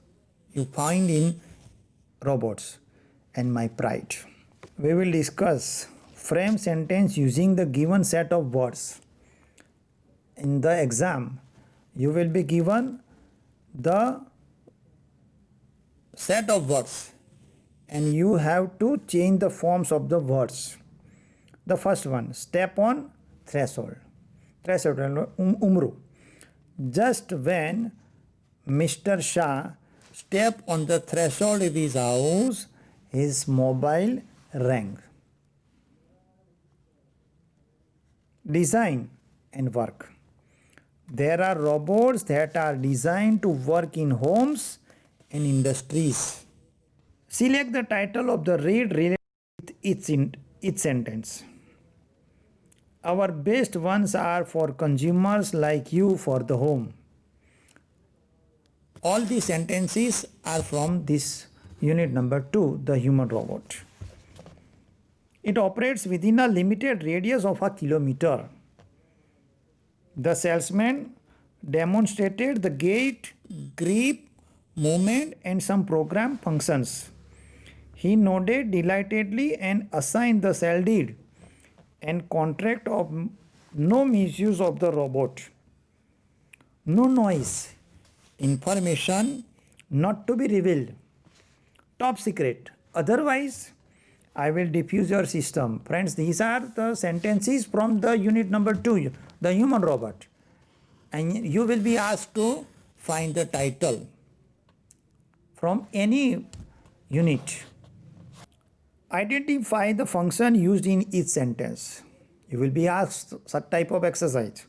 you find in robots, and my pride. We will discuss frame sentence using the given set of words. In the exam, you will be given the set of words and you have to change the forms of the words. The first one, step on threshold. Threshold, umru. Just when Mr. Shah stepped on the threshold of his house, his mobile rang. Design and work. There are robots that are designed to work in homes and industries. Select the title of the read related with its sentence. Our best ones are for consumers like you for the home. All these sentences are from this unit number 2, the human robot. It operates within a limited radius of a kilometer. The salesman demonstrated the gait, grip, movement and some program functions. He nodded delightedly and assigned the sale deed and contract of no misuse of the robot. No noise. Information not to be revealed. Top secret. Otherwise, I will diffuse your system. Friends, these are the sentences from the unit number 2, the human robot. And you will be asked to find the title from any unit. Identify the function used in each sentence. You will be asked such type of exercise.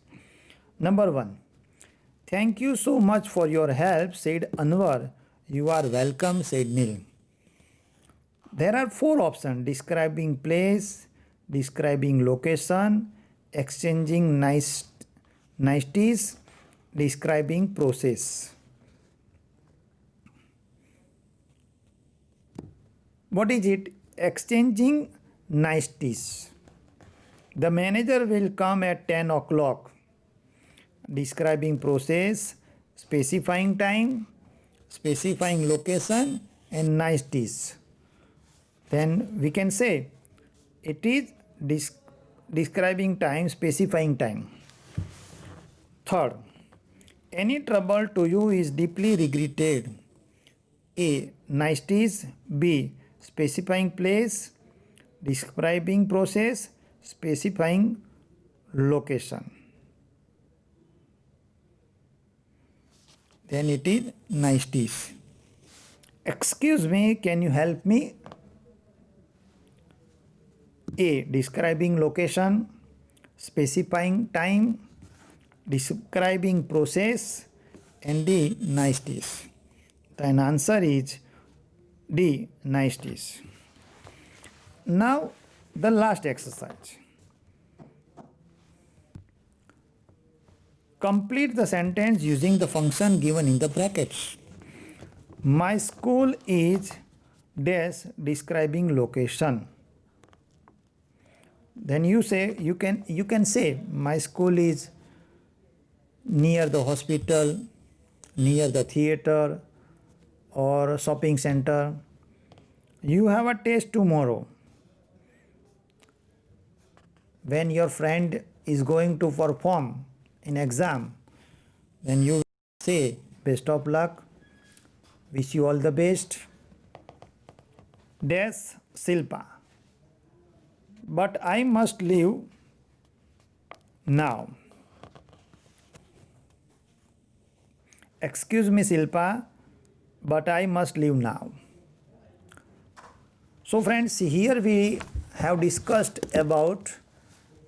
Number 1. Thank you so much for your help, said Anwar. You are welcome, said Neil. There are 4 options: describing place, describing location, exchanging niceties, describing process. What is it? Exchanging niceties. The manager will come at 10 o'clock. Describing process, specifying time, specifying location, and niceties. Then we can say it is describing time, specifying time. Third, any trouble to you is deeply regretted. A. Niceties. B. Specifying place, describing process, specifying location. Then it is niceties. Excuse me, can you help me? A. Describing location, specifying time, describing process, and D. Niceties. Then answer is D. Niceties. Now the last exercise. Complete the sentence using the function given in the brackets. My school is dash describing location. Then you can say my school is near the hospital, near the theater, or shopping center. You have a test tomorrow. When your friend is going to perform in exam, then you say best of luck, wish you all the best. Dash Silpa. But I must leave now. Excuse me, Silpa, but I must leave now. So friends, here we have discussed about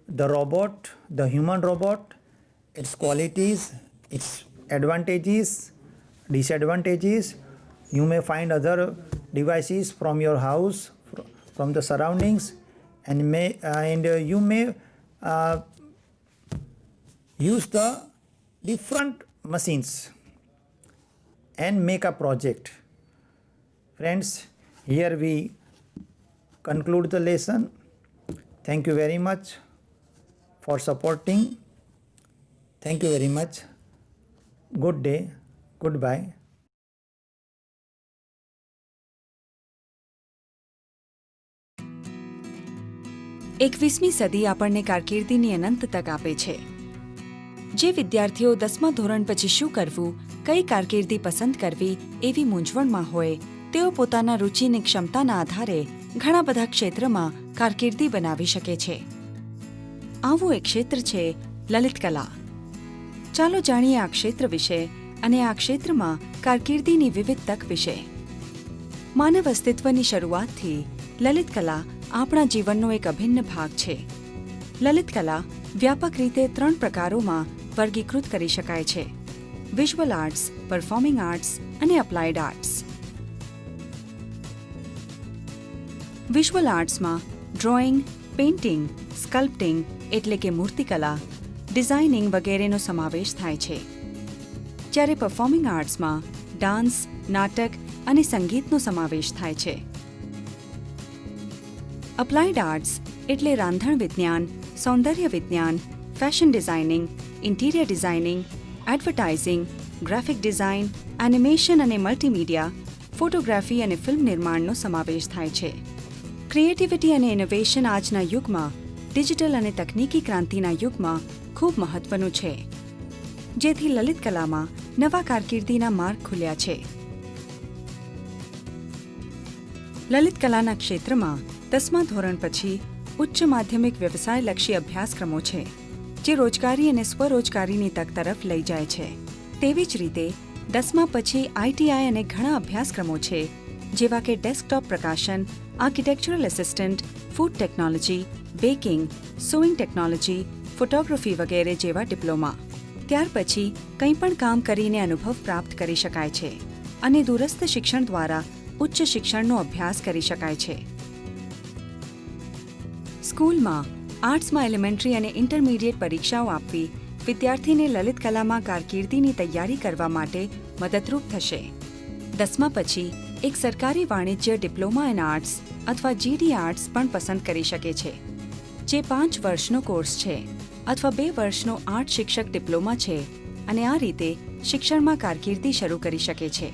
the robot, the human robot, its qualities, its advantages, disadvantages. You may find other devices from your house, from the surroundings, and you may use the different machines and make a project. Friends, here we conclude the lesson. Thank you very much for supporting. Thank you very much. Good day. Goodbye. એકવીસમી સદી આપણને કારકિર્દીની અનંત તક આપે છે. જે વિદ્યાર્થીઓ 10મા ધોરણ પછી શું કરવું, કઈ કારકિર્દી પસંદ કરવી એવી મૂંઝવણમાં હોય, તેઓ પોતાના રુચિની ક્ષમતાના આધારે ઘણા બધા ક્ષેત્રમાં કારકિર્દી બનાવી શકે છે. આવું એક ક્ષેત્ર છે લલિત કલા. ચાલો જાણીએ આ ક્ષેત્ર વિશે અને આ ક્ષેત્રમાં કારકિર્દીની વિવિધ તક વિશે. માનવ અસ્તિત્વની શરૂઆતથી લલિત કલા આપણા જીવનનો એક અભિન્ન ભાગ છે. લલિત કલા વ્યાપક રીતે 3 પ્રકારોમાં વર્ગીકૃત કરી શકાય છે: વિઝ્યુઅલ આર્ટ્સ, પરફોર્મિંગ આર્ટ્સ અને અપ્લાઇડ આર્ટ્સ. વિઝ્યુઅલ આર્ટ્સમાં ડ્રોઈંગ, પેઇન્ટિંગ, સ્કલ્પ્ટિંગ એટલે કે મૂર્તિકલા, ડિઝાઇનિંગ વગેરેનો સમાવેશ થાય છે. જ્યારે પરફોર્મિંગ આર્ટ્સમાં ડાન્સ, નાટક અને સંગીતનો સમાવેશ થાય છે. અપ્લાઇડ આર્ટ્સ એટલે રાંધણ વિજ્ઞાન, સૌંદર્ય વિજ્ઞાન, fashion designing, interior designing, advertising, graphic design, animation અને મલ્ટીમીડિયા, ફોટોગ્રાફી અને ફિલ્મ નિર્માણનો સમાવેશ થાય છે. ક્રિએટિવિટી અને ઇનોવેશન આજના યુગમાં, ડિજિટલ અને તકનીકી ક્રાંતિના યુગમાં ખૂબ મહત્વનું છે, જેથી લલિત કલામાં નવા કારકિર્દીના માર્ગ ખુલ્યા છે. લલિત કલાના ક્ષેત્રમાં 10મા ધોરણ પછી ઉચ્ચ માધ્યમિક વ્યવસાયલક્ષી અભ્યાસક્રમો છે, જે રોજગારી અને સ્વરોજગારીની તક તરફ લઈ જાય છે. તેવી જ રીતે 10મા પછી આઈટીઆઈ અને ઘણા અભ્યાસક્રમો છે, જેવા કે ડેસ્કટોપ પ્રકાશન, architectural assistant, food technology, baking, sewing technology, photography વગેરે જેવા ડિપ્લોમા. ત્યાર પછી કંઈ પણ કામ કરીને અનુભવ પ્રાપ્ત કરી શકાય છે અને દૂરસ્થ શિક્ષણ દ્વારા ઉચ્ચ શિક્ષણનો અભ્યાસ કરી શકાય છે. સ્કૂલમાં આર્ટ્સમાં એલિમેન્ટરી અને ઇન્ટરમીડિયેટ પરીક્ષાઓ આપવી વિદ્યાર્થીને લલિત કલામાં કારકિર્દીની તૈયારી કરવા માટે મદદરૂપ થશે. 10મા પછી એક સરકારી વાણિજ્ય ડિપ્લોમા ઇન આર્ટ્સ અથવા જીડી આર્ટ્સ પણ પસંદ કરી શકે છે, જે 5 વર્ષનો કોર્સ છે અથવા 2 વર્ષનો આર્ટ શિક્ષક ડિપ્લોમા છે અને આ રીતે શિક્ષણમાં કારકિર્દી શરૂ કરી શકે છે.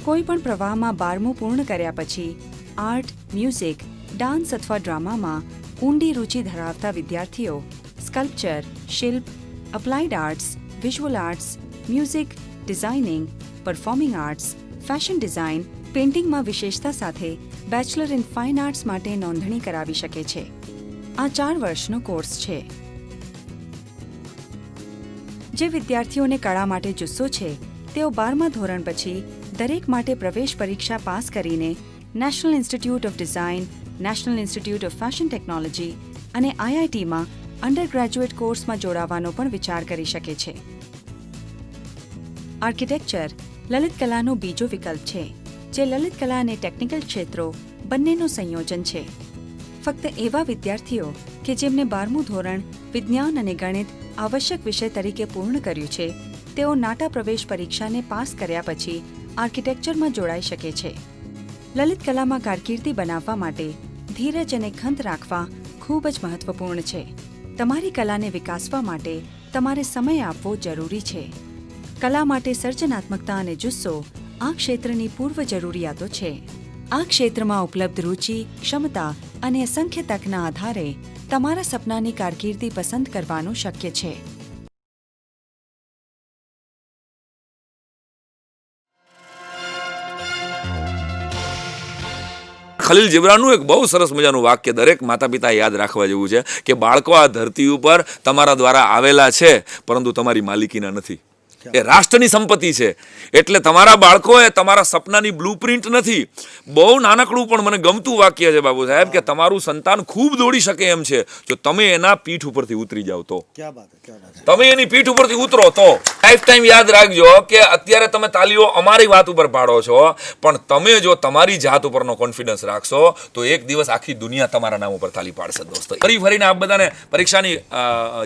કોઈ પણ પ્રવાહમાં 12મું પૂર્ણ કર્યા પછી આર્ટ, મ્યુઝિક, ડાન્સ અથવા ડ્રામામાં ઊંડી રુચિ ધરાવતા વિદ્યાર્થીઓ સ્કલ્પચર, શિલ્પ, applied arts, visual arts, music, designing, performing arts, fashion design, પેઇન્ટિંગમાં વિશેષતા સાથે બેચલર ઇન ફાઇન આર્ટ્સ માટે નોંધણી કરાવી શકે છે. આ 4 વર્ષનો કોર્સ છે. જે વિદ્યાર્થીઓને કળા માટે જુસ્સો છે, તેઓ 12મા ધોરણ પછી દરેક માટે પ્રવેશ પરીક્ષા પાસ કરીને national institute of design, national institute of fashion technology અને આઈઆઈટીમાં અંડર ગ્રેજ્યુએટ કોર્સમાં જોડાવાનો પણ વિચાર કરી શકે છે. આર્કિટેક્ચર લલિત કલાનો બીજો વિકલ્પ છે, જે લલિત કલા અને ટેકનિકલ ક્ષેત્રો બંનેનું સંયોજન છે. ફક્ત એવા વિદ્યાર્થીઓ કે જેમને 12મું ધોરણ વિજ્ઞાન અને ગણિત આવશ્યક વિષય તરીકે પૂર્ણ કર્યું છે, તેઓ નાટા પ્રવેશ પરીક્ષાને પાસ કર્યા પછી આર્કિટેક્ચરમાં જોડાઈ શકે છે. લલિત કલામાં કારકિર્દી બનાવવા માટે ધીરજ અને ખંત રાખવા ખૂબ જ મહત્વપૂર્ણ છે. તમારી કલાને વિકાસવા માટે તમારે સમય આપવો જરૂરી છે. કલા માટે સર્જનાત્મકતા અને જુસ્સો આ ક્ષેત્રની પૂર્વ જરૂરિયાતો છે. આ ક્ષેત્રમાં ઉપલબ્ધ રુચિ, ક્ષમતા અને અસંખ્ય તકના આધારે તમારા સપનાની કારકિર્દી પસંદ કરવાનું શક્ય છે. ખલીલ જીબ્રાનનું એક બહુ સરસ મજાનું વાક્ય દરેક માતા પિતા યાદ રાખવા જેવું છે કે બાળકો આ ધરતી ઉપર તમારા દ્વારા આવેલા છે, પરંતુ તમારી માલિકીના નથી. એ રાષ્ટ્રની સંપત્તિ છે. એટલે તમારા બાળકો એ તમારા સપનાની બ્લુપ્રિન્ટ નથી. બહુ નાનકડું પણ મને ગમતું વાક્ય છે બાબુ સાહેબ, કે તમારું સંતાન ખૂબ દોડી શકે એમ છે જો તમે એના પીઠ ઉપરથી ઉતરી જાવ તો. તમે એની પીઠ ઉપરથી ઉતરો તો લાઈફ ટાઈમ યાદ રાખજો કે અત્યારે તમે તાલીઓ અમારી વાત ઉપર પાડો છો, પણ તમે જો તમારી જાત ઉપરનો કોન્ફિડન્સ રાખશો તો એક દિવસ આખી દુનિયા તમારા નામ ઉપર તાલી પાડશે. દોસ્તો, ફરીને આપ બધાને પરીક્ષાની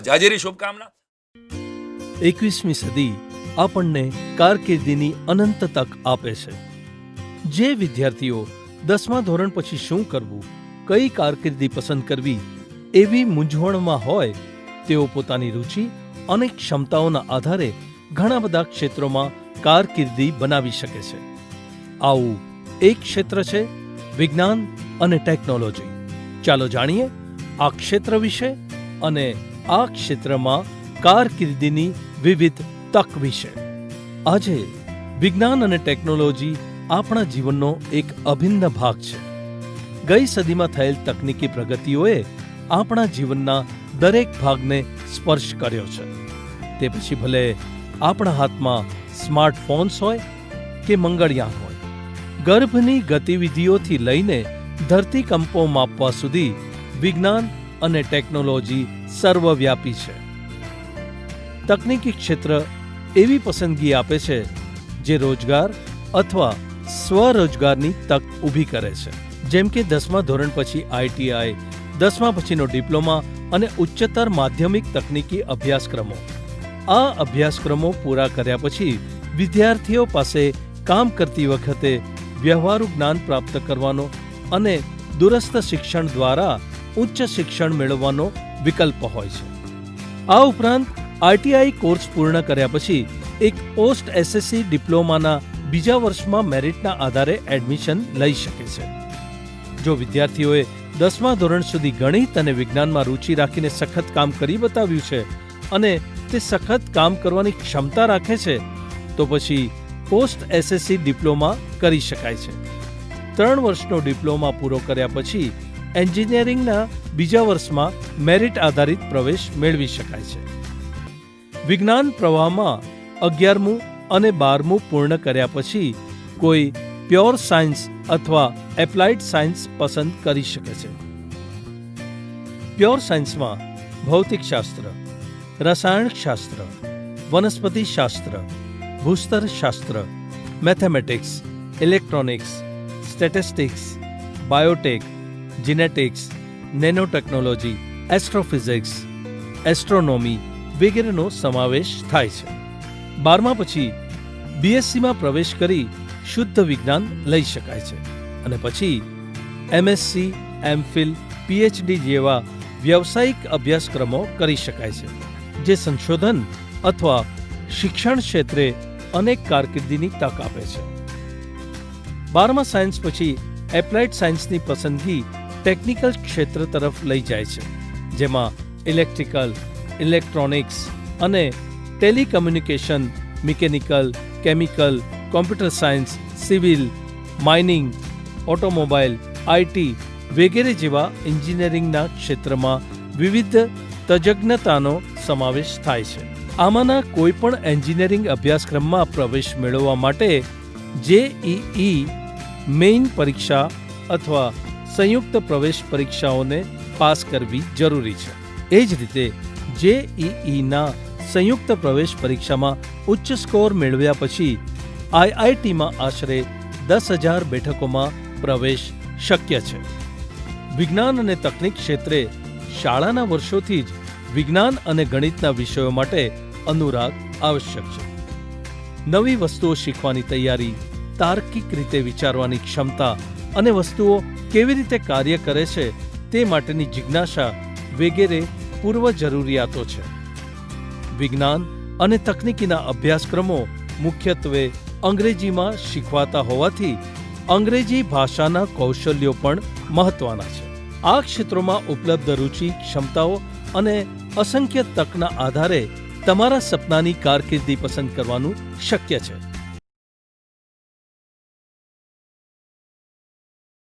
જાજેરી શુભકામના. 21મી સદી આપણને કારકિર્દીની અનંત તક આપે છે. જે વિદ્યાર્થીઓ 10મા ધોરણ પછી શું કરવું, કઈ કારકિર્દી પસંદ કરવી એવી મૂંઝવણમાં હોય, તેઓ પોતાની રુચિ અને ક્ષમતાઓના આધારે ઘણા બધા ક્ષેત્રોમાં કારકિર્દી બનાવી શકે છે. આવું એક ક્ષેત્ર છે વિજ્ઞાન અને ટેકનોલોજી. ચાલો જાણીએ આ ક્ષેત્ર વિશે અને આ ક્ષેત્રમાં કારકિર્દીની વિવિધ તક વિશે. આજે વિજ્ઞાન અને ટેકનોલોજી આપણા જીવનનો એક અભિન્ન ભાગ છે. ગઈ સદીમાં થયેલ તકનીકી પ્રગતિઓએ આપણા જીવનના દરેક ભાગને સ્પર્શ કર્યો છે. તે પછી ભલે આપણા હાથમાં સ્માર્ટફોન્સ હોય કે મંગળયાન હોય, ગર્ભની ગતિવિધિઓથી લઈને ધરતીકંપો માપવા સુધી વિજ્ઞાન અને ટેકનોલોજી સર્વવ્યાપી છે. તકનીકી ક્ષેત્ર એવી પસંદગી આપે છે જે રોજગાર અથવા સ્વરોજગારની તક ઊભી કરે છે. જેમ કે 10મા ધોરણ પછી આઈટીઆઈ, 10મા પછીનો ડિપ્લોમા અને ઉચ્ચતર માધ્યમિક તકનીકી અભ્યાસક્રમો. આ અભ્યાસક્રમો પૂરા કર્યા પછી વિદ્યાર્થીઓ પાસે કામ કરતી વખતે વ્યવહારુ જ્ઞાન પ્રાપ્ત કરવાનો અને દૂરસ્થ શિક્ષણ દ્વારા ઉચ્ચ શિક્ષણ મેળવવાનો વિકલ્પ હોય છે. આ ઉપરાંત આઈટીઆઈ કોર્સ પૂર્ણ કર્યા પછી એક પોસ્ટ એસએસસી ડિપ્લોમાના બીજા વર્ષમાં મેરિટના આધારે એડમિશન લઈ શકે છે. જો વિદ્યાર્થીઓએ 10મા ધોરણ સુધી ગણિત અને વિજ્ઞાનમાં રુચિ રાખીને સખત કામ કરી બતાવ્યું છે અને તે સખત કામ કરવાની ક્ષમતા રાખે છે, તો પછી પોસ્ટ એસએસસી ડિપ્લોમા કરી શકાય છે. 3 વર્ષનો ડિપ્લોમા પૂરો કર્યા પછી એન્જિનિયરિંગના બીજા વર્ષમાં મેરિટ આધારિત પ્રવેશ મેળવી શકાય છે. વિજ્ઞાન પ્રવાહમાં 11મું અને 12મું પૂર્ણ કર્યા પછી કોઈ પ્યોર સાયન્સ અથવા એપ્લાઇડ સાયન્સ પસંદ કરી શકે છે. પ્યોર સાયન્સમાં ભૌતિકશાસ્ત્ર, રસાયણશાસ્ત્ર, વનસ્પતિશાસ્ત્ર, ભૂસ્તરશાસ્ત્ર, mathematics, electronics, statistics, biotech, genetics, nanotechnology, astrophysics, astronomy વગેરેનો સમાવેશ થાય છે. 12મા પછી બીએસસીમાં પ્રવેશ કરી શુદ્ધ વિજ્ઞાન લઈ શકાય છે અને પછી એમએસસી, એમફિલ, પીએચડી જેવા વ્યવસાયિક અભ્યાસક્રમો કરી શકાય છે, જે સંશોધન અથવા શિક્ષણ ક્ષેત્રે અનેક કારકિર્દીની તક આપે છે. 12મા સાયન્સ પછી એપ્લાઇડ સાયન્સની પસંદગી ટેકનિકલ ક્ષેત્ર તરફ લઈ જાય છે, જેમાં ઇલેક્ટ્રિકલ, ઇલેક્ટ્રોનિક્સ અને telecommunication, mechanical, chemical, computer science, civil, mining, automobile, IT વગેરે જેવા એન્જિનિયરિંગના ક્ષેત્રમાં વિવિધ તજજ્ઞતાનો સમાવેશ થાય છે. આમાંના કોઈ પણ એન્જિનિયરિંગ અભ્યાસક્રમમાં પ્રવેશ મેળવવા માટે જેઈઈ મેઇન પરીક્ષા અથવા સંયુક્ત પ્રવેશ પરીક્ષાઓને પાસ કરવી જરૂરી છે. એ જ રીતે જેઈઈના સંયુક્ત પ્રવેશ પરીક્ષામાં ઉચ્ચ સ્કોર મેળવ્યા પછી આઈઆઈટીમાં આશરે 10,000 બેઠકોમાં પ્રવેશ શક્ય છે. વિજ્ઞાન અને તકનીક ક્ષેત્રે શાળાના વર્ષોથી જ વિજ્ઞાન અને ગણિતના વિષયો માટે અનુરાગ આવશ્યક છે. નવી વસ્તુઓ શીખવાની તૈયારી, તાર્કિક રીતે વિચારવાની ક્ષમતા અને વસ્તુઓ કેવી રીતે કાર્ય કરે છે તે માટેની જિજ્ઞાસા વગેરે પૂર્વ જરૂરિયાતો છે. વિજ્ઞાન અને તકનીકીના અભ્યાસક્રમો મુખ્યત્વે અંગ્રેજીમાં શીખવાતા હોવાથી અંગ્રેજી ભાષાના કૌશલ્યો પણ મહત્વના છે. આ ક્ષેત્રોમાં ઉપલબ્ધ રુચિ, ક્ષમતાઓ અને અસંખ્ય તકના આધારે તમારા સપનાની કારકિર્દી પસંદ કરવાનું શક્ય છે.